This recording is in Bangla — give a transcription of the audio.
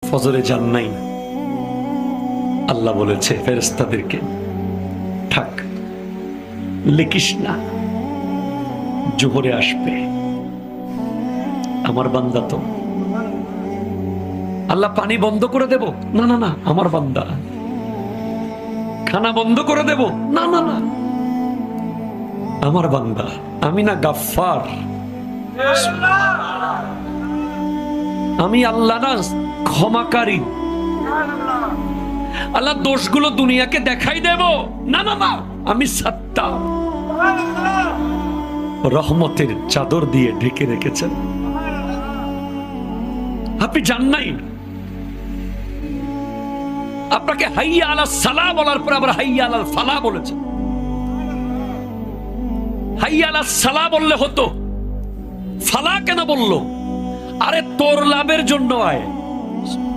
ফজরে যান নাই, আল্লাহ বলেছে ফেরেশতাদেরকে, থাক লিখিস না, জোহরে আসবে। আমার বান্দা তো। আল্লাহ পানি বন্ধ করে দেব? না না না, আমার বান্দা। খানা বন্ধ করে দেব? না না না, আমার বান্দা। আমি না গাফফার? আমি আল্লাহ না ক্ষমাকারী? আল্লাহ দোষগুলো দুনিয়াকে দেখাই দেব? না না না, আমি সাত্তার। রহমতের চাদর দিয়ে ঢেকে রেখেছেন। আপনি জান নাই? আপনাকে হাইয়া আলাস সালাহ বলার পর আবার হাইয়া আলাল ফালাহ বলেছেন। হাইয়া আলাস সালাহ বললে হতো, ফালাহ কেন বললো? আরে তোর লাভের জন্য আয়।